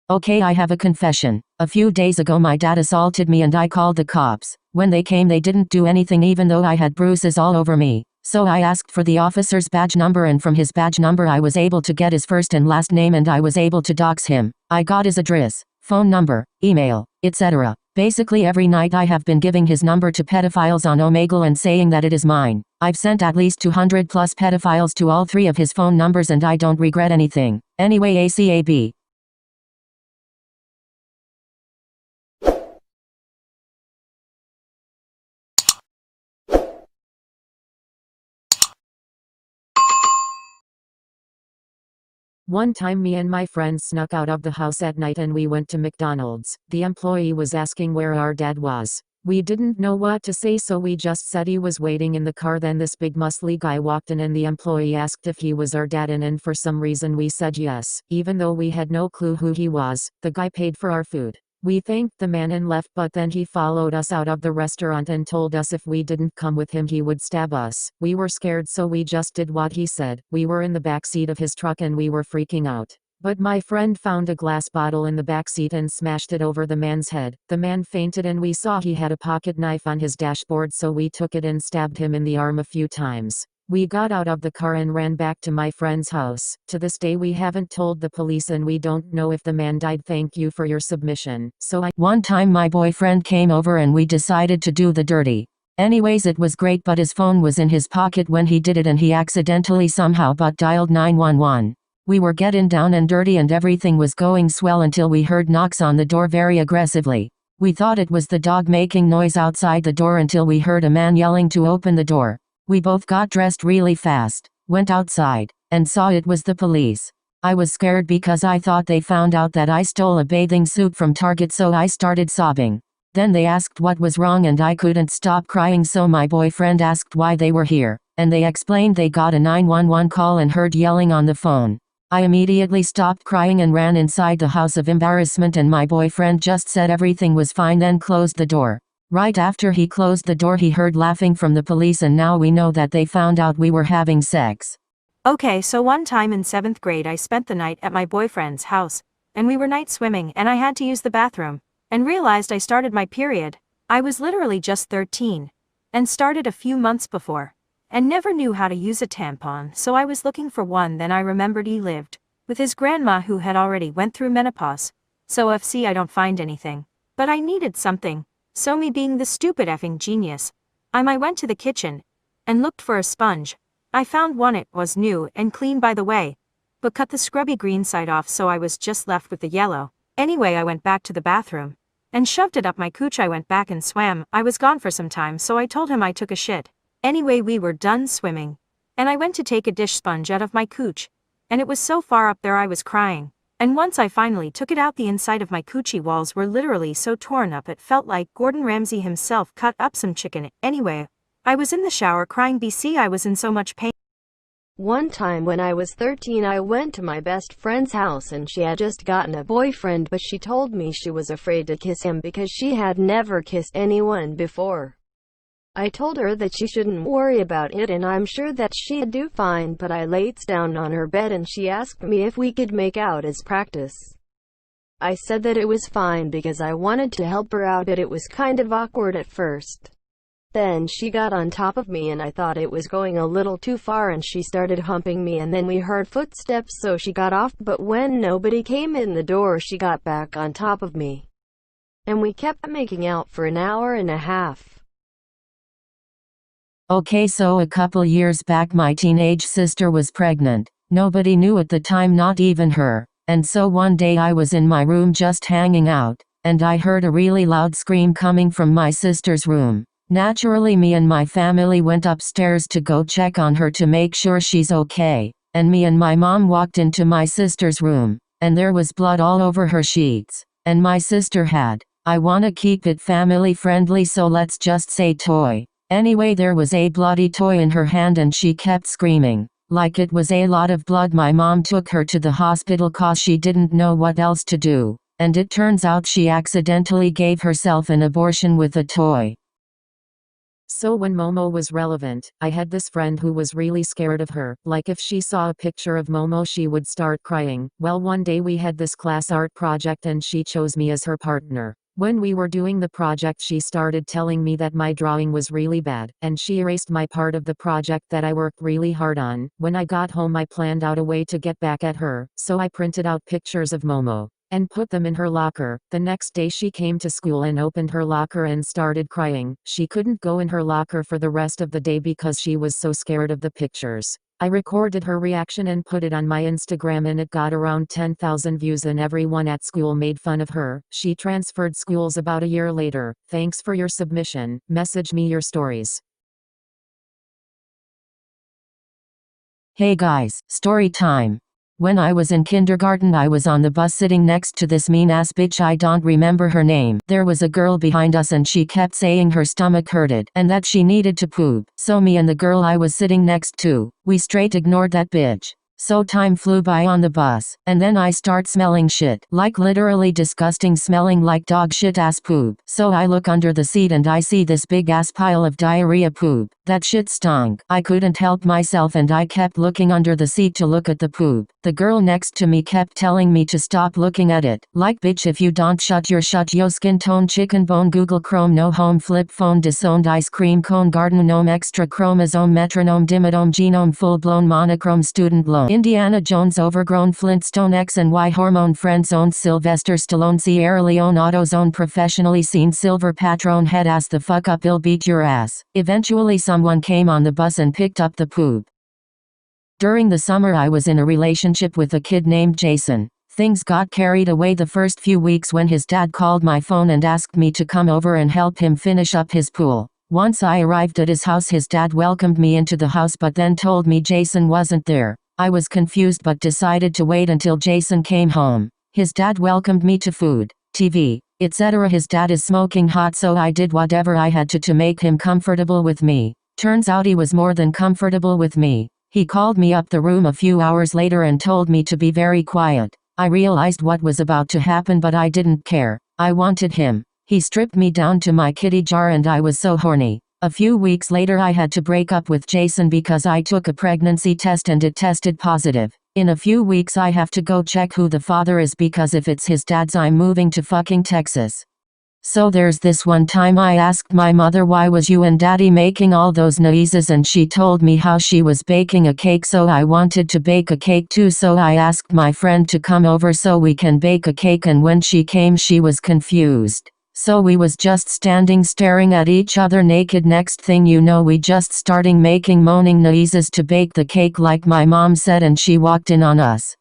Okay, I have a confession. A few days ago my dad assaulted me and I called the cops. When they came they didn't do anything even though I had bruises all over me. So I asked for the officer's badge number and from his badge number I was able to get his first and last name and I was able to dox him. I got his address, phone number, email, etc. Basically every night I have been giving his number to pedophiles on Omegle and saying that it is mine. I've sent at least 200 plus pedophiles to all 3 of his phone numbers and I don't regret anything. Anyway, ACAB. One time me and my friends snuck out of the house at night and we went to McDonald's. The employee was asking where our dad was. We didn't know what to say so we just said he was waiting in the car. Then this big muscly guy walked in and the employee asked if he was our dad and for some reason we said yes. Even though we had no clue who he was, the guy paid for our food. We thanked the man and left but then he followed us out of the restaurant and told us if we didn't come with him he would stab us. We were scared so we just did what he said. We were in the back seat of his truck and we were freaking out. But my friend found a glass bottle in the back seat and smashed it over the man's head. The man fainted and we saw he had a pocket knife on his dashboard so we took it and stabbed him in the arm a few times. We got out of the car and ran back to my friend's house. To this day we haven't told the police and we don't know if the man died. Thank you for your submission. One time my boyfriend came over and we decided to do the dirty. Anyways it was great but his phone was in his pocket when he did it and he accidentally somehow but dialed 911. We were getting down and dirty and everything was going swell until we heard knocks on the door very aggressively. We thought it was the dog making noise outside the door until we heard a man yelling to open the door. We both got dressed really fast, went outside, and saw it was the police. I was scared because I thought they found out that I stole a bathing suit from Target so I started sobbing. Then they asked what was wrong and I couldn't stop crying so my boyfriend asked why they were here, and they explained they got a 911 call and heard yelling on the phone. I immediately stopped crying and ran inside the house of embarrassment and my boyfriend just said everything was fine then closed the door. Right after he closed the door he heard laughing from the police and now we know that they found out we were having sex. Okay, so one time in 7th grade I spent the night at my boyfriend's house, and we were night swimming and I had to use the bathroom, and realized I started my period. I was literally just 13, and started a few months before, and never knew how to use a tampon so I was looking for one. Then I remembered he lived with his grandma who had already went through menopause, so FC I don't find anything, but I needed something. So me being the stupid effing genius, I went to the kitchen and looked for a sponge. I found one. It was new and clean by the way, but cut the scrubby green side off so I was just left with the yellow. Anyway I went back to the bathroom and shoved it up my cooch. I went back and swam. I was gone for some time so I told him I took a shit. Anyway we were done swimming, and I went to take a dish sponge out of my cooch, and it was so far up there I was crying. And once I finally took it out the inside of my coochie walls were literally so torn up it felt like Gordon Ramsay himself cut up some chicken. Anyway, I was in the shower crying BC I was in so much pain. One time when I was 13 I went to my best friend's house and she had just gotten a boyfriend but she told me she was afraid to kiss him because she had never kissed anyone before. I told her that she shouldn't worry about it and I'm sure that she'd do fine, but I laid down on her bed and she asked me if we could make out as practice. I said that it was fine because I wanted to help her out but it was kind of awkward at first. Then she got on top of me and I thought it was going a little too far and she started humping me and then we heard footsteps so she got off, but when nobody came in the door she got back on top of me. And we kept making out for an hour and a half. Okay, so a couple years back my teenage sister was pregnant. Nobody knew at the time, not even her. And so one day I was in my room just hanging out, and I heard a really loud scream coming from my sister's room. Naturally me and my family went upstairs to go check on her to make sure she's okay, and me and my mom walked into my sister's room, and there was blood all over her sheets, and my sister had, I wanna keep it family friendly so let's just say toy. Anyway there was a bloody toy in her hand and she kept screaming. Like it was a lot of blood. My mom took her to the hospital cause she didn't know what else to do, and it turns out she accidentally gave herself an abortion with a toy. So when Momo was relevant, I had this friend who was really scared of her, like if she saw a picture of Momo she would start crying. Well, one day we had this class art project and she chose me as her partner. When we were doing the project she started telling me that my drawing was really bad, and she erased my part of the project that I worked really hard on. When I got home I planned out a way to get back at her, so I printed out pictures of Momo and put them in her locker. The next day she came to school and opened her locker and started crying. She couldn't go in her locker for the rest of the day because she was so scared of the pictures. I recorded her reaction and put it on my Instagram and it got around 10,000 views and everyone at school made fun of her. She transferred schools about a year later. Thanks for your submission. Message me your stories. Hey guys, story time. When I was in kindergarten I was on the bus sitting next to this mean-ass bitch. I don't remember her name. There was a girl behind us and she kept saying her stomach hurted and that she needed to poop. So me and the girl I was sitting next to, we straight ignored that bitch. So time flew by on the bus, and then I start smelling shit. Like literally disgusting, smelling like dog shit ass poop. So I look under the seat and I see this big ass pile of diarrhea poop. That shit stunk. I couldn't help myself and I kept looking under the seat to look at the poop. The girl next to me kept telling me to stop looking at it. Like, bitch, if you don't shut yo skin tone chicken bone Google Chrome no home flip phone disowned ice cream cone garden gnome extra chromosome metronome dimidome genome full blown monochrome student loan Indiana Jones overgrown Flintstone X and Y hormone friend zone Sylvester Stallone Sierra Leone AutoZone professionally seen silver patron head ass the fuck up, I'll beat your ass. Eventually someone came on the bus and picked up the poop. During the summer I was in a relationship with a kid named Jason. Things got carried away the first few weeks when his dad called my phone and asked me to come over and help him finish up his pool. Once I arrived at his house his dad welcomed me into the house but then told me Jason wasn't there. I was confused but decided to wait until Jason came home. His dad welcomed me to food, TV, etc. His dad is smoking hot so I did whatever I had to make him comfortable with me. Turns out he was more than comfortable with me. He called me up the room a few hours later and told me to be very quiet. I realized what was about to happen but I didn't care. I wanted him. He stripped me down to my kitty jar and I was so horny. A few weeks later I had to break up with Jason because I took a pregnancy test and it tested positive. In a few weeks I have to go check who the father is because if it's his dad's I'm moving to fucking Texas. So there's this one time I asked my mother why was you and daddy making all those noises and she told me how she was baking a cake so I wanted to bake a cake too so I asked my friend to come over so we can bake a cake and when she came she was confused. So we was just standing staring at each other naked. Next thing you know we just starting making moaning noises to bake the cake like my mom said and she walked in on us.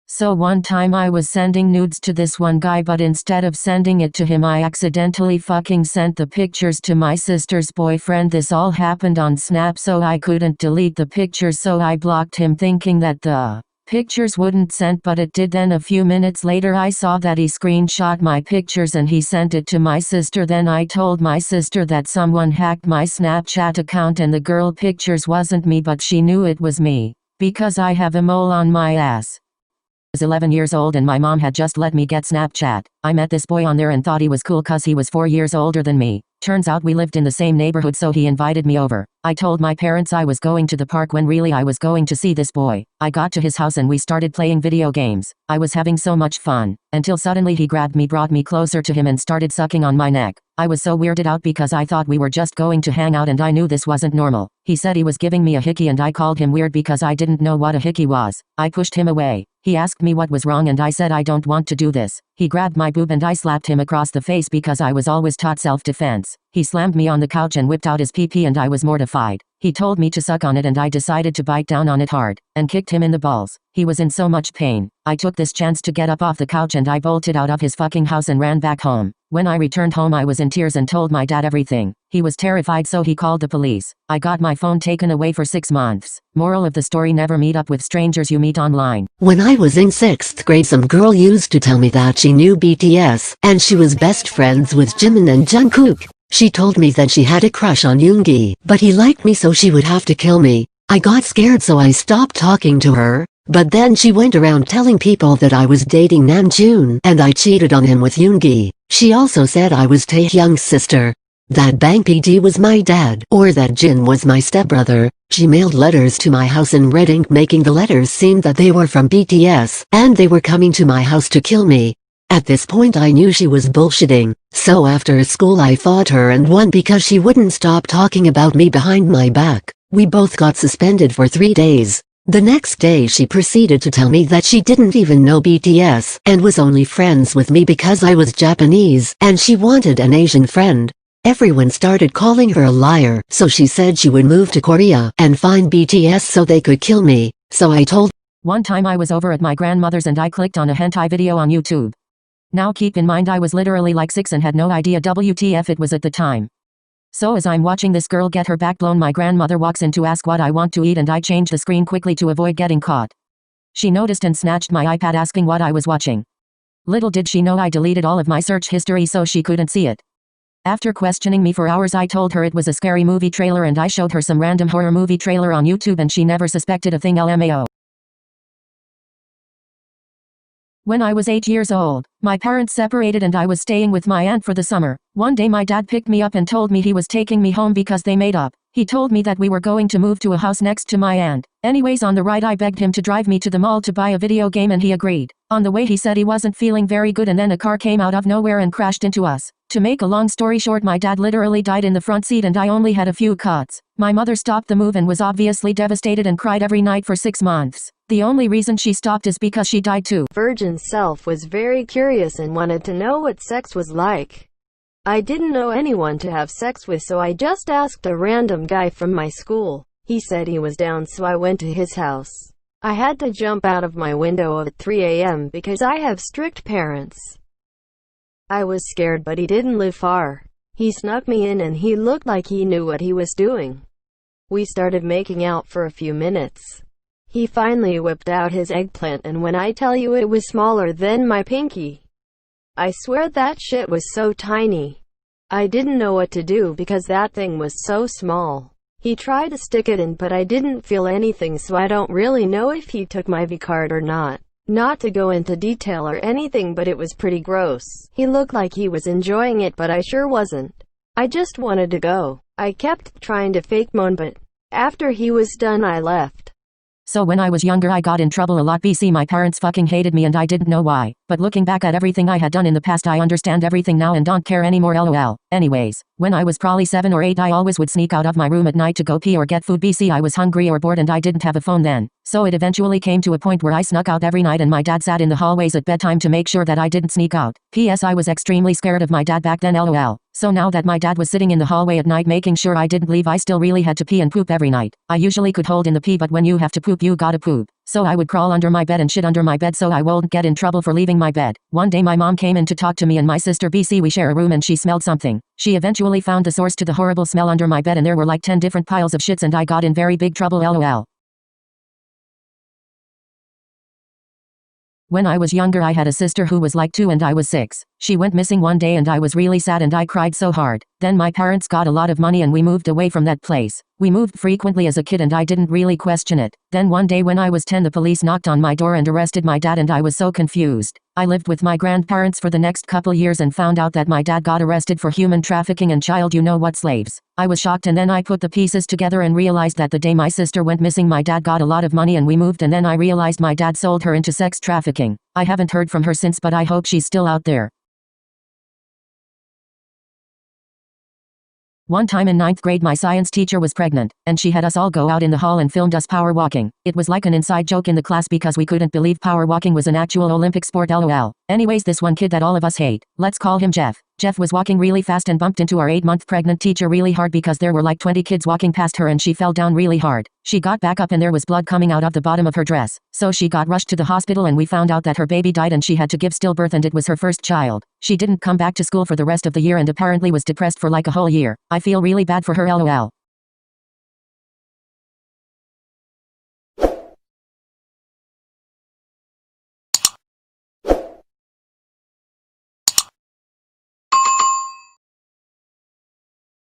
So one time I was sending nudes to this one guy but instead of sending it to him I accidentally fucking sent the pictures to my sister's boyfriend. This all happened on Snap so I couldn't delete the pictures so I blocked him thinking that the pictures wouldn't send but it did. Then a few minutes later I saw that he screenshot my pictures and he sent it to my sister. Then I told my sister that someone hacked my Snapchat account and the girl pictures wasn't me but she knew it was me because I have a mole on my ass. I was 11 years old and my mom had just let me get Snapchat. I met this boy on there and thought he was cool cause he was 4 years older than me. Turns out we lived in the same neighborhood so he invited me over. I told my parents I was going to the park when really I was going to see this boy. I got to his house and we started playing video games. I was having so much fun, until suddenly he grabbed me, brought me closer to him and started sucking on my neck. I was so weirded out because I thought we were just going to hang out and I knew this wasn't normal. He said he was giving me a hickey and I called him weird because I didn't know what a hickey was. I pushed him away. He asked me what was wrong and I said I don't want to do this. He grabbed my boob and I slapped him across the face because I was always taught self-defense. He slammed me on the couch and whipped out his pee-pee and I was mortified. He told me to suck on it and I decided to bite down on it hard, and kicked him in the balls. He was in so much pain. I took this chance to get up off the couch and I bolted out of his fucking house and ran back home. When I returned home I was in tears and told my dad everything. He was terrified so he called the police. I got my phone taken away for 6 months. Moral of the story: never meet up with strangers you meet online. When I was in 6th grade some girl used to tell me that she knew BTS, and she was best friends with Jimin and Jungkook. She told me that she had a crush on Yoongi, but he liked me so she would have to kill me. I got scared so I stopped talking to her, but then she went around telling people that I was dating Namjoon and I cheated on him with Yoongi. She also said I was Taehyung's sister. that Bang PD was my dad, or that Jin was my stepbrother. She mailed letters to my house in red ink, making the letters seem that they were from BTS, and they were coming to my house to kill me. At this point I knew she was bullshitting, so after school I fought her and won because she wouldn't stop talking about me behind my back. We both got suspended for 3 days. The next day she proceeded to tell me that she didn't even know BTS and was only friends with me because I was Japanese and she wanted an Asian friend. Everyone started calling her a liar, so she said she would move to Korea and find BTS so they could kill me. So I told. One time I was over at my grandmother's and I clicked on a hentai video on YouTube. Now keep in mind I was literally like 6 and had no idea WTF it was at the time. So as I'm watching this girl get her back blown, my grandmother walks in to ask what I want to eat and I change the screen quickly to avoid getting caught. She noticed and snatched my iPad asking what I was watching. Little did she know I deleted all of my search history so she couldn't see it. After questioning me for hours I told her it was a scary movie trailer and I showed her some random horror movie trailer on YouTube and she never suspected a thing. LMAO. When I was 8 years old, my parents separated and I was staying with my aunt for the summer. One day my dad picked me up and told me he was taking me home because they made up. He told me that we were going to move to a house next to my aunt. Anyways, on the ride I begged him to drive me to the mall to buy a video game and he agreed. On the way he said he wasn't feeling very good and then a car came out of nowhere and crashed into us. To make a long story short, my dad literally died in the front seat and I only had a few cuts. My mother stopped the move and was obviously devastated and cried every night for 6 months. The only reason she stopped is because she died too. Virgin self was very curious and wanted to know what sex was like. I didn't know anyone to have sex with, so I just asked a random guy from my school. He said he was down, so I went to his house. I had to jump out of my window at 3 a.m. because I have strict parents. I was scared, but he didn't live far. He snuck me in and he looked like he knew what he was doing. We started making out for a few minutes. He finally whipped out his eggplant, and when I tell you it was smaller than my pinky, I swear that shit was so tiny. I didn't know what to do because that thing was so small. He tried to stick it in, but I didn't feel anything, so I don't really know if he took my V card or not. Not to go into detail or anything, but it was pretty gross. He looked like he was enjoying it, but I sure wasn't. I just wanted to go. I kept trying to fake moan, but after he was done I left. So when I was younger I got in trouble a lot. BC my parents fucking hated me and I didn't know why. But looking back at everything I had done in the past I understand everything now and don't care anymore. LOL. Anyways, when I was probably 7 or 8 I always would sneak out of my room at night to go pee or get food. BC I was hungry or bored and I didn't have a phone then. So it eventually came to a point where I snuck out every night and my dad sat in the hallways at bedtime to make sure that I didn't sneak out. PS I was extremely scared of my dad back then. LOL. So now that my dad was sitting in the hallway at night making sure I didn't leave, I still really had to pee and poop every night. I usually could hold in the pee, but when you have to poop you gotta poop. So I would crawl under my bed and shit under my bed so I won't get in trouble for leaving my bed. One day my mom came in to talk to me and my sister. BC we share a room and she smelled something. She eventually found the source to the horrible smell under my bed and there were like 10 different piles of shits and I got in very big trouble. LOL. When I was younger I had a sister who was like 2 and I was 6. She went missing one day and I was really sad and I cried so hard. Then my parents got a lot of money and we moved away from that place. We moved frequently as a kid and I didn't really question it. Then one day when I was 10 the police knocked on my door and arrested my dad and I was so confused. I lived with my grandparents for the next couple years and found out that my dad got arrested for human trafficking and child slaves. I was shocked and then I put the pieces together and realized that the day my sister went missing my dad got a lot of money and we moved, and then I realized my dad sold her into sex trafficking. I haven't heard from her since, but I hope she's still out there. One time in 9th grade my science teacher was pregnant, and she had us all go out in the hall and filmed us power walking. It was like an inside joke in the class because we couldn't believe power walking was an actual Olympic sport. LOL. Anyways, this one kid that all of us hate, let's call him Jeff. Jeff was walking really fast and bumped into our 8-month pregnant teacher really hard because there were like 20 kids walking past her and she fell down really hard. She got back up and there was blood coming out of the bottom of her dress. So she got rushed to the hospital and we found out that her baby died and she had to give stillbirth and it was her first child. She didn't come back to school for the rest of the year and apparently was depressed for like a whole year. I feel really bad for her. LOL.